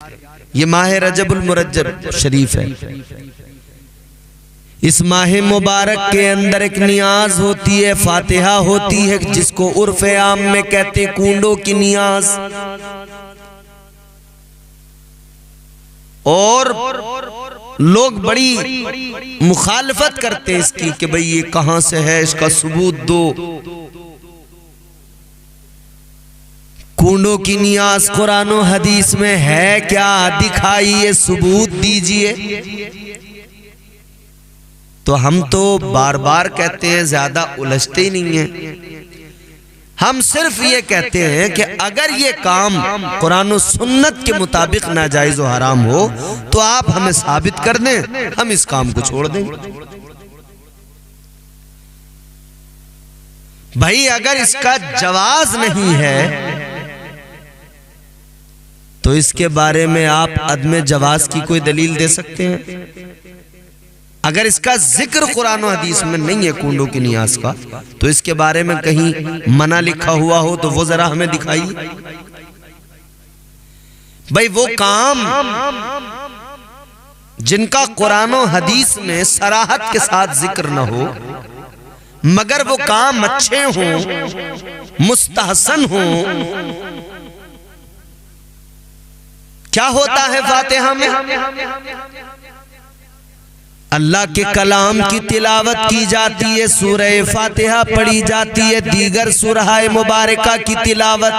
ये माह रजबुल मुरज्जब शरीफ है। इस माह मुबारक के अंदर एक नियाज होती है, फातिहा होती है, जिसको उर्फ आम में कहते कूंडों की नियाज। और लोग बड़ी मुखालफत करते हैं इसकी कि भाई ये कहां से है, इसका सबूत दो। कूंडों की नियाज कुरान और हदीस में है क्या, दिखाइए, सबूत दीजिए। तो हम तो बार बार कहते हैं, ज्यादा उलझते ही नहीं हैं। हम सिर्फ ये कहते हैं कि अगर ये काम कुरान और सुन्नत के मुताबिक नाजायज और हराम हो तो आप हमें साबित कर दें, हम इस काम को छोड़ दें। भाई अगर इसका जवाज नहीं है तो इसके बारे में आप अदम जवाज की कोई दलील दे सकते हैं? अगर इसका जिक्र कुरान और हदीस में नहीं है कूंडों की नियाज का, तो इसके बारे में कहीं मना लिखा हुआ हो तो वो जरा हमें दिखाइए। भाई वो काम जिनका कुरान और हदीस में सराहत के साथ जिक्र न हो, मगर वो काम अच्छे हों, मुस्तहसन हों। क्या होता है फातिहा में? अल्लाह के कलाम की तिलावत की जाती है, सूरह फातिहा पढ़ी जाती है, दीगर सूरह मुबारका की तिलावत।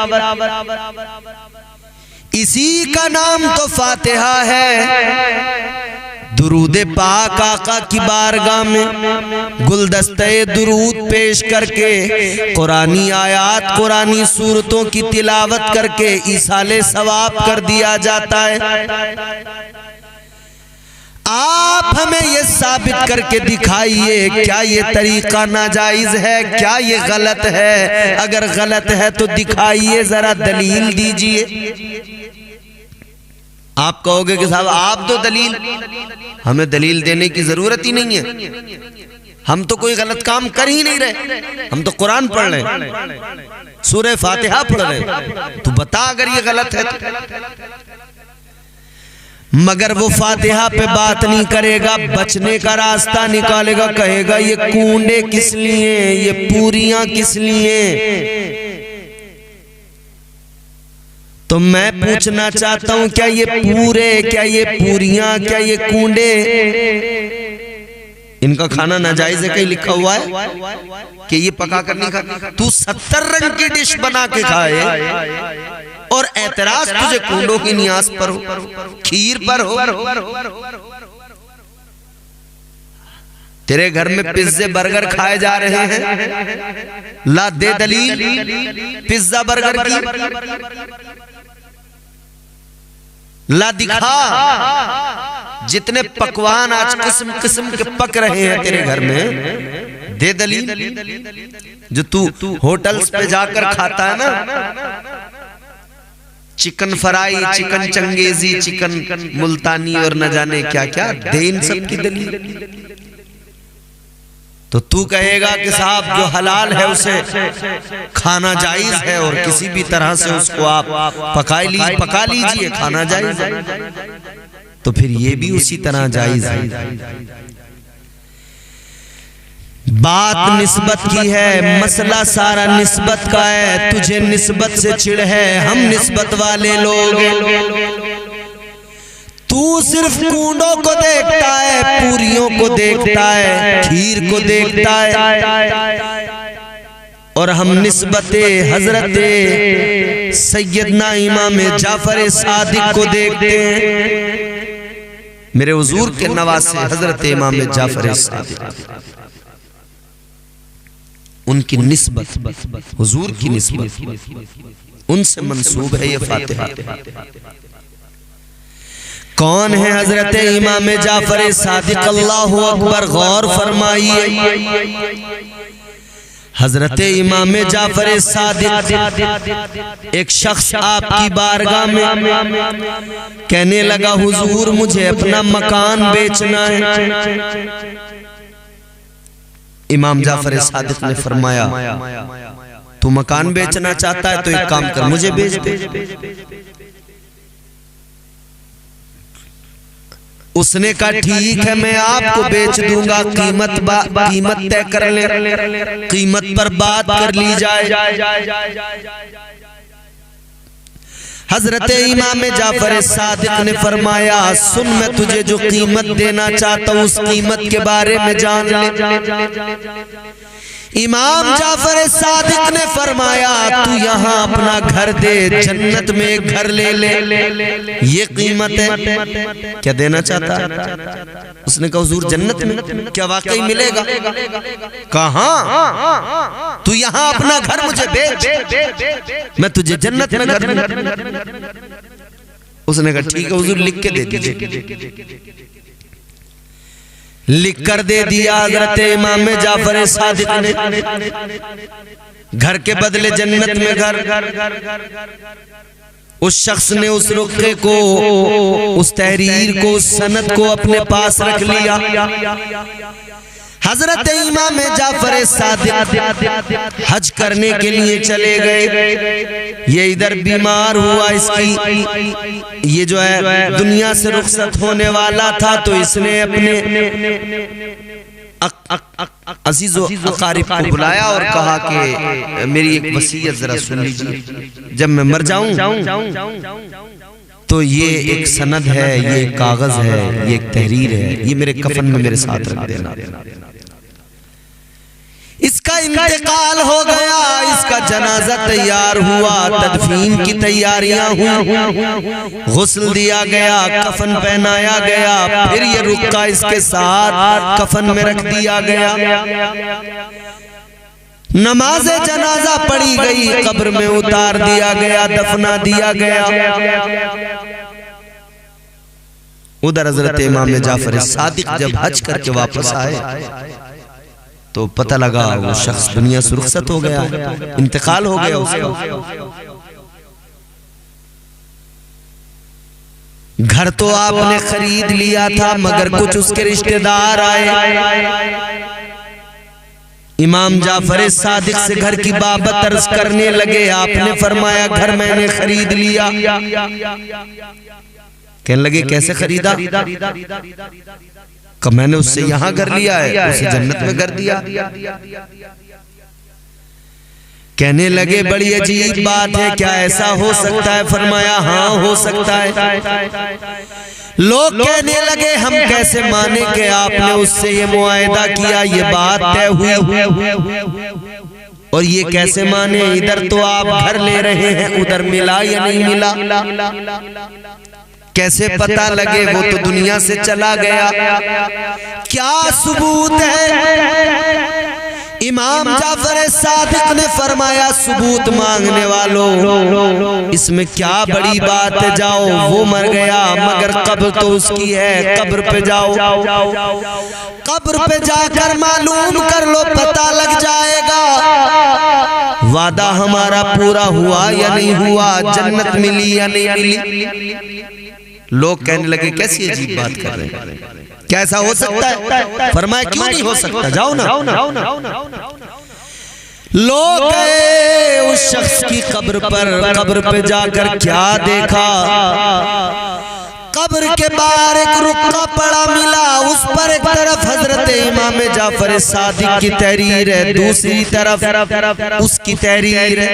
इसी का नाम तो फातिहा है। दुरूद पाक आका की बारगाह में गुलदस्ते दुरूद पेश करके, कुरानी आयात, कुरानी सूरतों की तिलावत करके ईसाले सवाब कर दिया जाता है। आप हमें ये साबित करके दिखाइए, क्या ये तरीका नाजायज है, क्या ये गलत है? अगर गलत है तो दिखाइए, जरा दलील दीजिए। आप कहोगे कि साहब आप तो दलील, हमें दलील देने की जरूरत ही नहीं है, हम तो कोई गलत काम कर ही नहीं रहे, हम तो कुरान पढ़ रहे हैं, सूरह फातिहा पढ़ रहे हैं। तो बता अगर ये गलत है तो। मगर वो फातिहा पे बात नहीं करेगा, बचने का रास्ता निकालेगा, कहेगा ये कूंडे किस लिए, ये पूरियां किस लिए। तो मैं पूछना चाहता हूं, क्या ये पूरे, क्या ये पूरियां, क्या ये कूंडे, इनका खाना नाजायज है? कहीं लिखा हुआ है कि ये पका कर नहीं खा? तू 70 रंग की डिश बना के खाए और एतराज तुझे कूंडों की नियाज पर हो, खीर पर हो। तेरे घर में पिज्जे बर्गर खाए जा रहे हैं, ला दे दलील पिज्जा बर्गर की, ला दिखा। जितने पकवान आज किस्म किस्म के पक रहे हैं तेरे घर में, दे दलील। जो तू होटल्स पे जाकर खाता है ना, chicken fry, chicken changezi, chicken Multani और न जाने क्या क्या, दे इन सब की दलील। तो तू कहेगा कि साहब जो हलाल है उसे खाना जायज है और किसी भी तरह से उसको आप पका लीजिए, खाना जायज है। तो फिर ये भी उसी तरह जायज है। बात निस्बत की है, मसला सारा निस्बत का है। तुझे निस्बत से चिढ़ है, हम निस्बत वाले लोग। तू सिर्फ कूंडों को देखता है, पूरियों को देखता है, खीर को देखता है, और हम निस्बते हजरत सैयदना इमाम जाफर सादिक को देखते हैं। मेरे हुजूर के नवासे हजरत इमाम जाफर सादिक, उनकी निस्बत, हुजूर की निस्बत, उनसे मंसूब है ये फातिहा। कौन है हजरत इमाम जाफर सादिक? अल्लाहु अकबर, गौर फरमाइए। हजरत इमाम जाफर सादिक, एक शख्स आपकी बारगाह में कहने लगा, हुजूर मुझे अपना मकान बेचना है। इमाम जाफर सादिक ने फरमाया, तू मकान बेचना चाहता है तो एक काम कर, मुझे बेच दे। उसने कहा ठीक है, मैं आपको बेच दूंगा, कीमत तय कर ले, कीमत पर बात कर ली जाए। हजरत इमाम जाफर सादिक ने फरमाया, सुन, मैं तुझे जो कीमत देना चाहता हूँ उस कीमत के बारे में जान ले। इमाम जाफर सादिक ने फरमाया, तू यहाँ अपना घर दे, जन्नत में एक घर ले ले, ये कीमत है। क्या देना चाहता? उसने कहा हुजूर जन्नत में, क्या वाकई मिलेगा? कहाँ? तू यहाँ अपना घर मुझे बेच, मैं तुझे जन्नत में घर दूंगा। उसने कहा ठीक है हुजूर, लिख के दे दीजिए। लिख कर दे दिया हजरत इमाम जाफर सादिक ने, घर के बदले जन्नत में घर। उस शख्स ने उस रुखे को, उस तहरीर को, उस सनद को अपने पास रख लिया। हजरत इमाम जाफर सादिक हज करने के लिए चले गए। ये इधर बीमार हुआ, इसकी ये जो है दुनिया से रुखसत होने वाला था, तो इसने अपने अजीज़ो अकारिब को बुलाया और कहा कि मेरी एक वसीयत जरा सुन लीजिए, जब मैं मर जाऊं तो ये एक सनद है, ये एक कागज है, ये एक तहरीर है, ये मेरे कफन में मेरे साथ रख देना। इसका इंतकाल हो गया, इसका जनाजा तैयार हुआ, तदफीन की तैयारियां हुई, गुस्ल दिया गया, कफन पहनाया गया, फिर ये रुक्का इसके साथ कफन में रख दिया गया। नमाज जनाजा पढ़ी गई, कब्र में उतार दिया गया, दफना दिया गया। उधर हजरत इमाम जाफर सादिक जब हज करके वापस आए तो पता लगा वो शख्स दुनिया से रुखसत हो गया, इंतकाल हो गया उसका। घर तो आपने खरीद लिया था, मगर कुछ उसके रिश्तेदार आए। इमाम जाफर सादिक से घर की बाबत अर्ज करने लगे। आपने फरमाया घर मैंने खरीद लिया। कहने लगे कैसे खरीदा? कि मैंने उससे यहाँ घर लिया है, उसे जन्नत में घर दिया। कहने लगे बड़ी अजीब बात है, क्या ऐसा हो सकता है? फरमाया हाँ हो सकता है। लोग कहने लगे हम कैसे माने कि आपने उससे ये मुआहदा किया, ये बात तय हुई, और ये कैसे माने? इधर तो आप घर ले रहे हैं, उधर मिला या नहीं मिला? कैसे पता लगे? वो तो दुनिया से चला गया। क्या सबूत है? इमाम जाफर सादिक ने फरमाया सबूत मांगने वालों, इसमें क्या बड़ी बात है? जाओ, वो मर गया मगर कब्र तो उसकी है, कब्र पे जाओ, कब्र पे जाकर मालूम कर लो, पता लग जाएगा वादा हमारा पूरा हुआ या नहीं हुआ, जन्नत मिली या नहीं मिली। लोग कहने लगे कैसी अजीब बात कर रहे हैं, क्या ऐसा हो सकता है? फरमाया क्यों नहीं हो सकता, जाओ ना। लोग गए उस शख्स की कब्र पे जाकर क्या देखा? कब्र के बाहर एक रुक्का पड़ा मिला, उस पर एक तरफ हजरत इमाम जाफर सादिक की तहरीर है, दूसरी तरफ उसकी तहरीर है।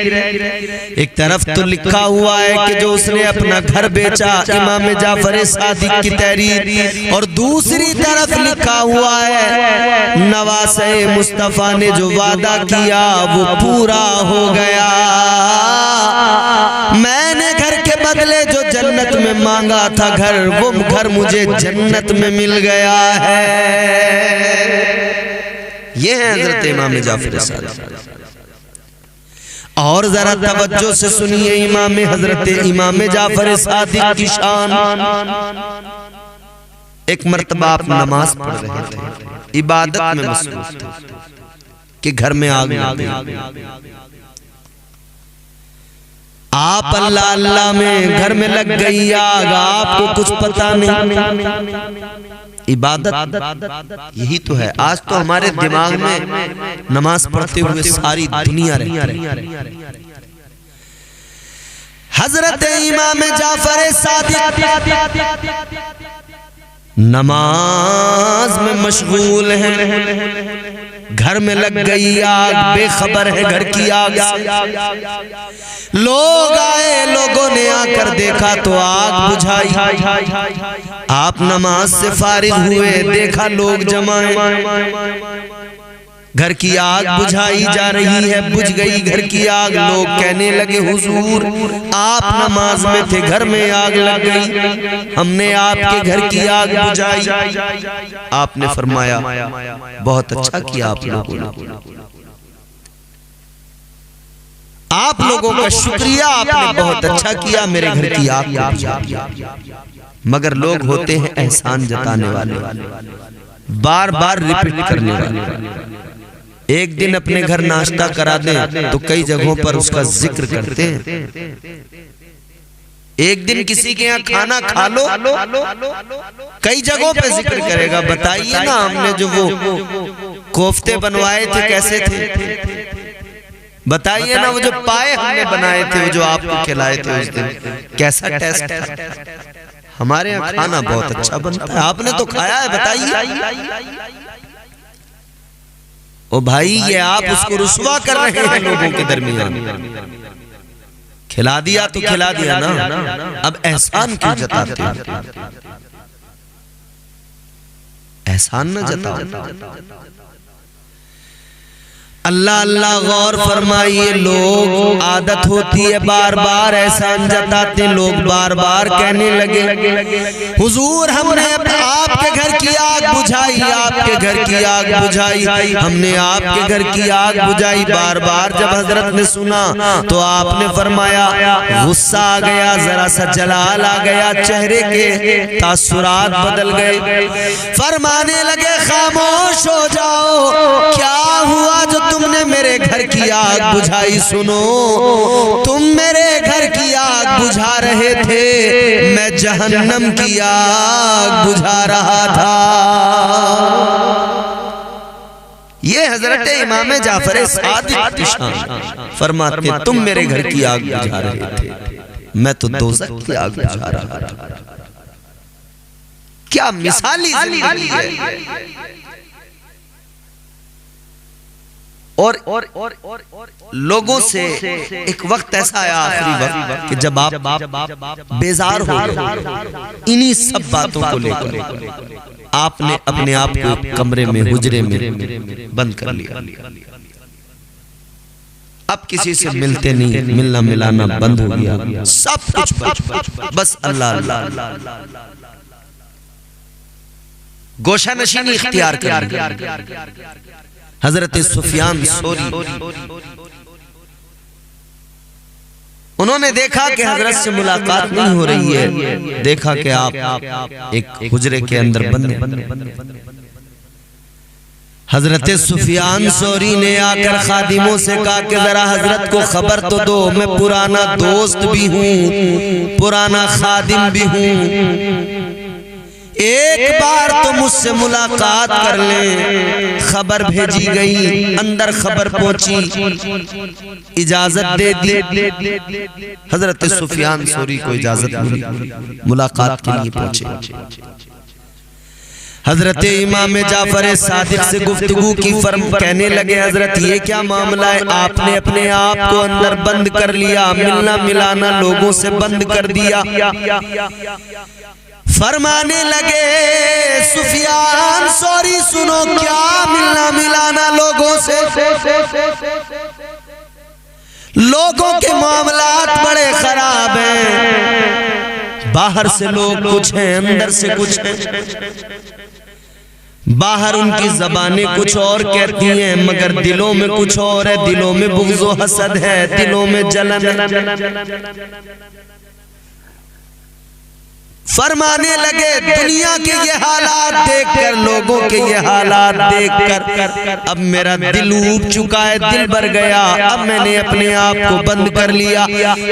एक तरफ तो लिखा हुआ है कि जो उसने अपना घर बेचा, इमाम जाफर सादिक की तहरीर, और दूसरी तरफ लिखा हुआ है नवासे मुस्तफा ने जो वादा किया वो पूरा हो गया। मैंने घर के बदले जो जन्नत में मांगा था घर, वो घर मुझे जन्नत में मिल गया है। ये है हजरत इमाम जाफर सादिक। और जरा तवज्जो से सुनिए हजरत इमाम जाफर सादिक की शान। एक मर्तबा आप नमाज पढ़ रहे थे, इबादत में मसरूफ थे कि घर में आग लग गई। आप अल्लाह अल्लाह में घर में लग गई आग, आपको कुछ पता नहीं। इबादत यही तो है। आज तो हमारे दिमाग में नमाज पढ़ते हुए सारी दुनिया रहती है। हजरत इमाम जाफर सादिक नमाज में मशगूल हैं, घर में लग गई आग, बेखबर है घर की आग से। लोग आए, लोगों ने आकर देखा तो आग बुझाई। आप नमाज से फारिग हुए, देखा लोग जमा हैं, घर की आग बुझाई जा रही है, बुझ गई घर की आग। लोग कहने लगे हुजूर आप नमाज में थे, घर में आग लग गई, हमने आपके घर की आग बुझाई। आपने फरमाया बहुत अच्छा किया आप लोगों ने, आप लोगों का शुक्रिया, आपने बहुत अच्छा किया, मेरे घर की आग बुझाई। मगर लोग होते हैं एहसान जताने वाले, बार बार रिपीट करने वाले। एक दिन अपने घर नाश्ता करा दें तो कई जगहों पर उसका जिक्र करते हैं। एक दिन किसी के यहाँ खाना खा लो, कई जगहों पे जिक्र करेगा, बताइए ना हमने जो वो कोफ्ते बनवाए थे कैसे थे, बताइए ना वो जो पाए हमने बनाए थे, वो जो आपको खिलाए थे उस दिन, कैसा टेस्ट है। हमारे यहाँ खाना बहुत अच्छा बनता है, आपने तो खाया है, बताइए। ओ भाई ये आप उसको रुस्वा कर रहे हैं लोगों के दरमियान। खिला दिया तो खिला दिया ना, अब एहसान क्यों जताते हैं? एहसान न जताओ। अल्लाह अल्लाह गौर फरमाइए। लोग आदत होती है बार बार एहसान जताते, लोग बार बार कहने लगे हुजूर हमने आपके घर की आग बुझाई, आपके घर की आग बुझाई, हमने आपके घर की आग बुझाई। बार बार जब हजरत ने सुना तो आपने फरमाया, गुस्सा आ गया, जरा सा जलाल आ गया, चेहरे के तासुरात बदल गए। फरमाने लगे खामोश हो जाओ, क्या हुआ जो तुमने मेरे घर की आग बुझाई? सुनो, तुम मेरे घर की आग बुझा रहे थे, मैं जहन्नम की आग बुझा रहा था। ये हजरत इमाम जाफर सादिक की शान, फरमाते तुम मेरे घर की आग बुझा रहे थे, मैं तो दोज़ख की आग बुझा रहा था। क्या मिसाली जिंदगी है। और लोगों से एक वक्त ऐसा आया, आखिरी वक्त, कि जब आप बेजार हो गए इन्हीं सब बातों को लेकर, आपने अपने आप को कमरे में, हुजरे में बंद कर लिया। अब किसी से मिलते नहीं, मिलना मिलाना बंद हो गया, सब कुछ बस अल्लाह अल्लाह, गोशा नशीनी इख्तियार कर। हजरत सुफियान सोरी, उन्होंने देखा कि हजरत से मुलाकात नहीं हो रही है, देखा कि आप एक हुजरे के अंदर बंद हैं। हजरत सुफियान सोरी ने आकर खादिमों से कहा कि जरा हजरत को खबर तो दो, मैं पुराना दोस्त भी हूँ, पुराना खादिम भी हूँ, एक बार तो मुझसे मुलाकात कर ले। खबर भेजी गई, अंदर खबर पहुंची, इजाजत दे दी। हजरत सुफियान सोरी को इजाजत मिली, मुलाकात के लिए पहुंचे। हजरत इमाम जाफर सादिक से गुफ्तगू की, फर्म कहने लगे हजरत ये क्या मामला है, आपने अपने आप को अंदर बंद कर लिया, मिलना मिलाना लोगों से बंद कर दिया। फरमाने लगे सुफियान सोरी सुनो, क्या मिलना मिलाना लोगों से, लोगों के मामलात बड़े खराब हैं, बाहर से लोग कुछ हैं, अंदर से कुछ हैं। बाहर उनकी ज़बानें कुछ और कहती हैं, मगर दिलों में कुछ और है, दिलों में बुग़्ज़ व हसद है, दिलों में जलन है। फरमाने लगे दुनिया के ये हालात देखकर, लोगों के ये हालात देखकर अब मेरा दिल ऊब चुका है, दिल भर गया, अब मैंने अपने आप को बंद कर लिया।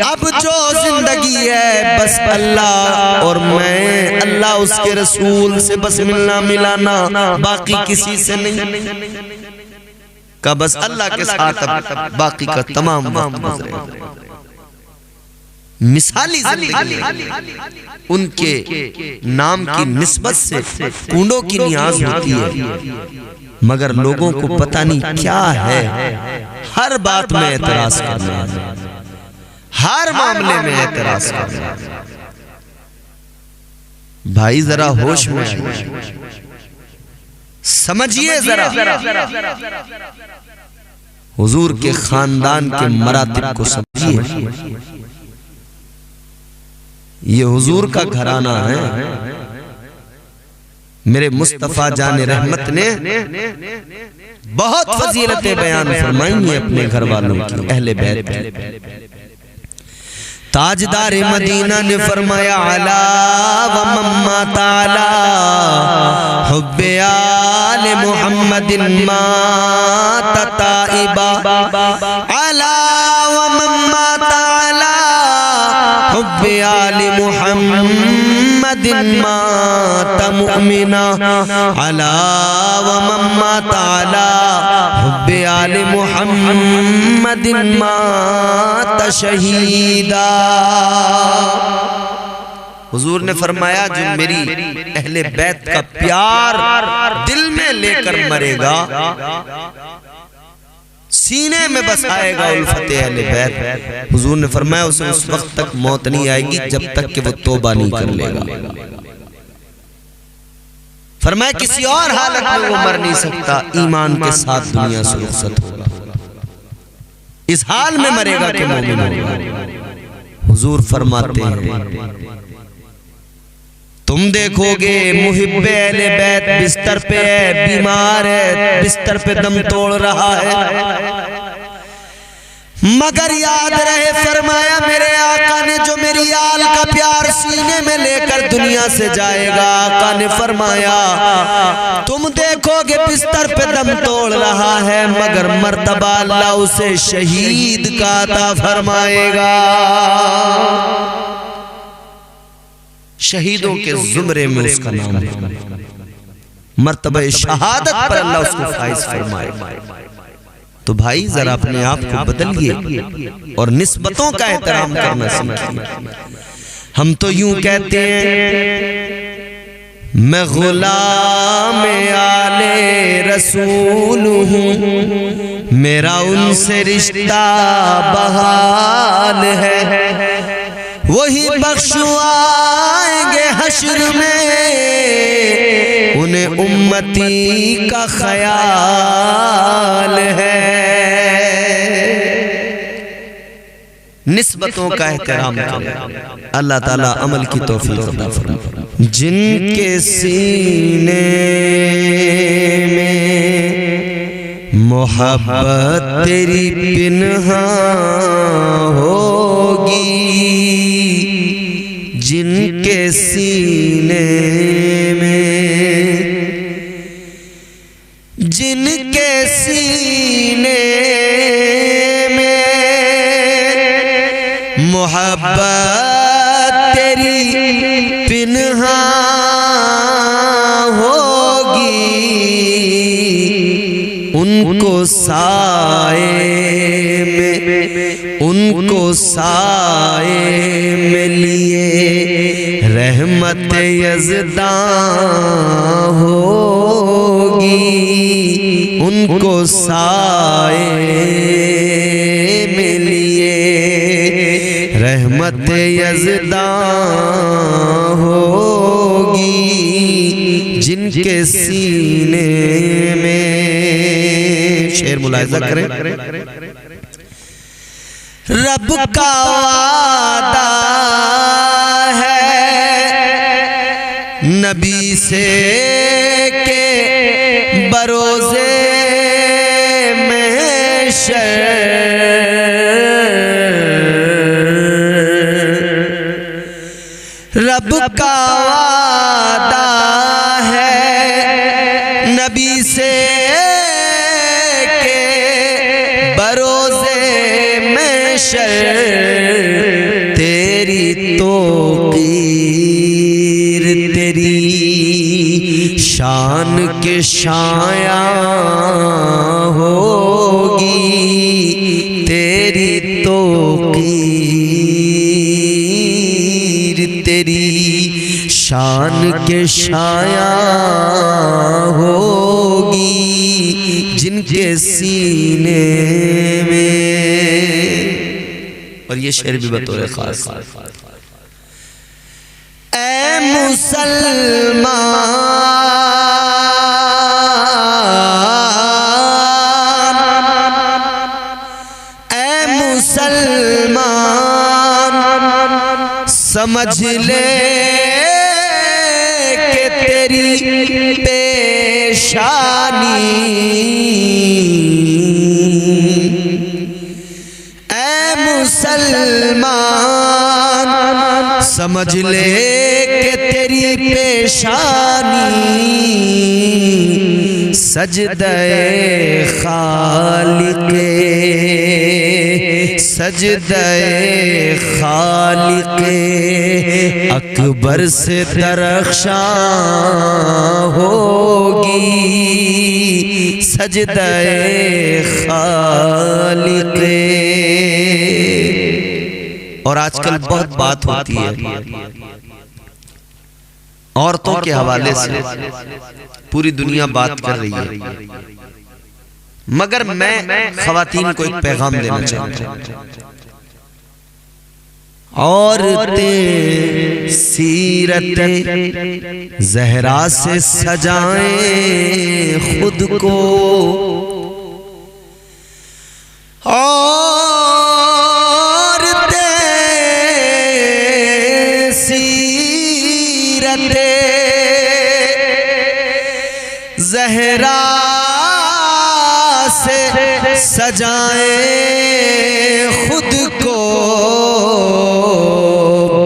अब जो जिंदगी है बस अल्लाह और मैं, अल्लाह उसके रसूल से बस मिलना मिलाना, बाकी किसी से नहीं का, बस अल्लाह के साथ अब बाकी का तमाम वक्त गुजरे। मिसाली जिंदगी, उनके नाम की निस्बत से कूड़ों की नियाज होती है, मगर लोगों को पता नहीं क्या है, हर बात में एतराज करना, हर मामले में एतराज करना। भाई जरा होश में समझिए, जरा हुजूर के खानदान के मरातिब को समझिए। ये हुजूर का घराना है। मेरे मुस्तफा जाने रहमत ने बहुत फजीलतें बयान फरमाई हैं अपने घर वालों की, अहले बैत की। ताजदार मदीना ने फरमाया अला व मम्मा ताला हुब्बे आले मुहम्मदिन मा तताइबा, अला व मम्मा ताला हुब्बे आले मुहम्मदिन मा तमुमिना, अला व मम्मा ताला हुब्बे आले मुहम्मदिन मा तशहीदा। हुजूर ने फरमाया जो मेरी अहले बैत का प्यार दिल में लेकर मरेगा, सीने में बसाएगा उल्फते अहले बैत, हुजूर ने फरमाया उसे उस वक्त तक मौत नहीं आएगी जब तक कि वो तौबा नहीं कर लेगा। फरमाया किसी और हालत में वो मर नहीं सकता, ईमान के साथ दुनिया से रुखसत होगा, इस हाल में मरेगा कि मोमिन होगा। हुजूर फरमाते हैं तुम देखोगे मुहिब्बे अहले बैत बिस्तर पे है, बीमार है, बिस्तर पे दम तोड़ रहा है, मगर याद रहे फरमाया मेरे आका ने जो मेरी आल का प्यार सीने में लेकर दुनिया से जाएगा, आका ने फरमाया तुम देखोगे बिस्तर पे दम तोड़ रहा है, मगर मर्तबा अल्लाह उसे शहीद का अता फरमाएगा। शहीदों के जुमरे में उसका नाम है, मर्तबा शहादत पर अल्लाह उसको फाइज फरमाएगा। तो भाई जरा अपने आप को बदलिए और निस्बतों का एहतराम करना सीखिए। हम तो यूं कहते हैं मैं गुलाम आले रसूल हूँ, मेरा उनसे रिश्ता बहाल है, वही बख्शवाएंगे हश्र में, उन्हें उम्मती का ख्याल है। निस्बतों का एहतराम करें, अल्लाह ताला अमल की तौफीक अता फरमाए। जिनके सीने में मोहब्बत तेरी पिन्हा होगी, जिनके सीने में, जिनके सीने में मोहब्बत तेरी पिन्हा होगी, उनको साए में, उनको साए में लिए रहमत यज़दां होगी, उनको साए में लिए रहमत यज़दां होगी, जिनके सीने में। शेर मुलाहिज़ा करें, रब का वादा है नबी से के बरोज़े महशर, रब का वादा है नबी से के बरोज़े महशर, तेरी तौक़ीर तेरी शान के शायां होगी, तेरी तौक़ीर शान के शाया होगी जिनके सीने में। और ये शेर भी बतौर खास, ऐ मुसलमान, ऐ मुसलमान समझ ले कि तेरी पेशानी, ऐ मुसलमान समझ ले कि तेरी पेशानी सजदे खालिक़े, सजदे खालिक़े अकबर से दरख्शां होगी, सजदे खालिक़े। और आजकल बहुत बात होती है औरतों के हवाले से, पूरी दुनिया बात कर रही है, मगर मैं ख़वातीन को एक पैगाम देना चाहता हूं। औरतें सीरते ज़हरा से सजाएं खुद को, औरतें सीरते ज़हरा से सजाएं खुद को,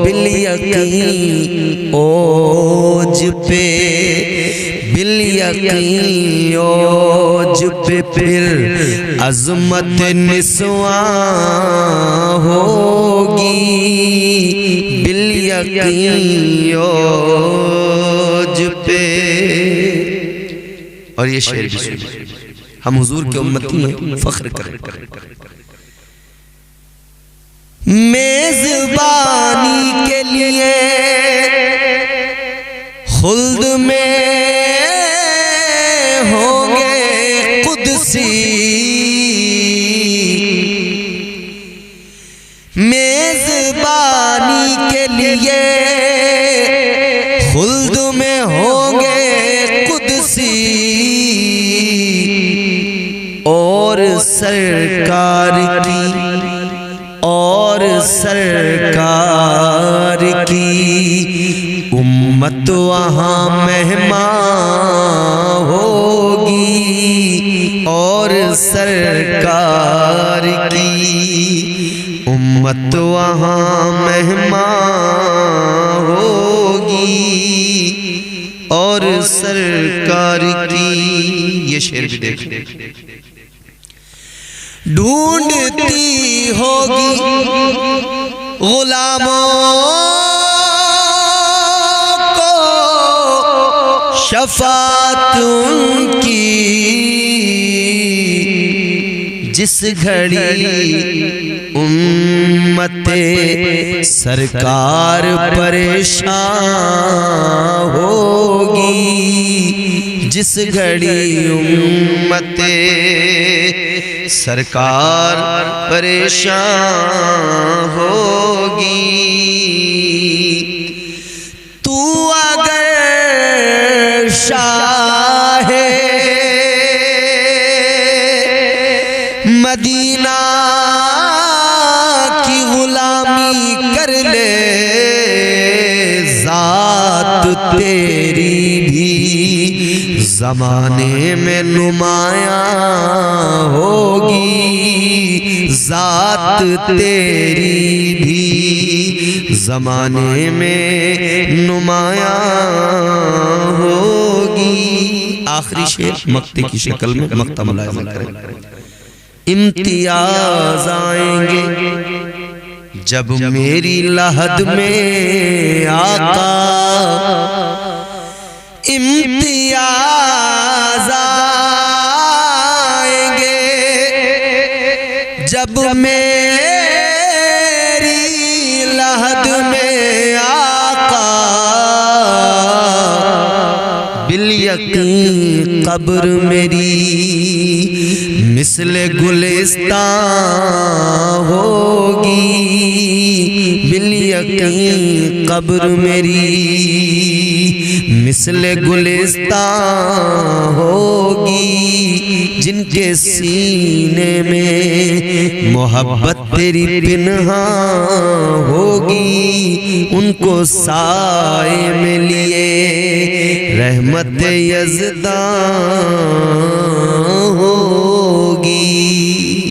बिल-यकीन ओज पे, बिल-यकीन ओज पे फिर अज़मत निस्वां होगी, बिल-यकीन ओज पे। और ये शेर भी सुनिए, हम हुजूर के उम्मती हैं, फख्र करें। मेज़बानी के लिए खुल्द में होंगे कुदसी, मेज़बानी के लिए खुल्द में होंगे कुदसी, और सरकार की, और सरकार की उम्मत वहाँ मेहमान होगी, और सरकार की उम्मत वहाँ मेहमान होगी, और सरकार की। ये शेर भी देख, ढूंढती होगी गुलामों को शफाअत उनकी, जिस घड़ी उम्मते सरकार परेशान होगी, जिस घड़ी उम्मते सरकार परेशान होगी। तू अगर शाहे मदीना की गुलामी कर ले, जात तेरी भी ज़माने में नुमायां होगी, जात तेरी भी ज़माने में नुमायां होगी। आखिरी शेर मक्ते की शक्ल में मक्ता मुलाहिज़ा करें। इम्तियाज आएंगे जब मेरी लहद में आका, इम्तियाज आएंगे जब मेरी लहद में आका, बिल यकीन कब्र मेरी मिसले गुलिस्तां होगी, बिल यकीन कब्र मेरी मिसले गुलिस्तां होगी। जिनके सीने में मोहब्बत तेरी पिन्हा होगी, उनको साए में लिए रहमत यज़्दां होगी।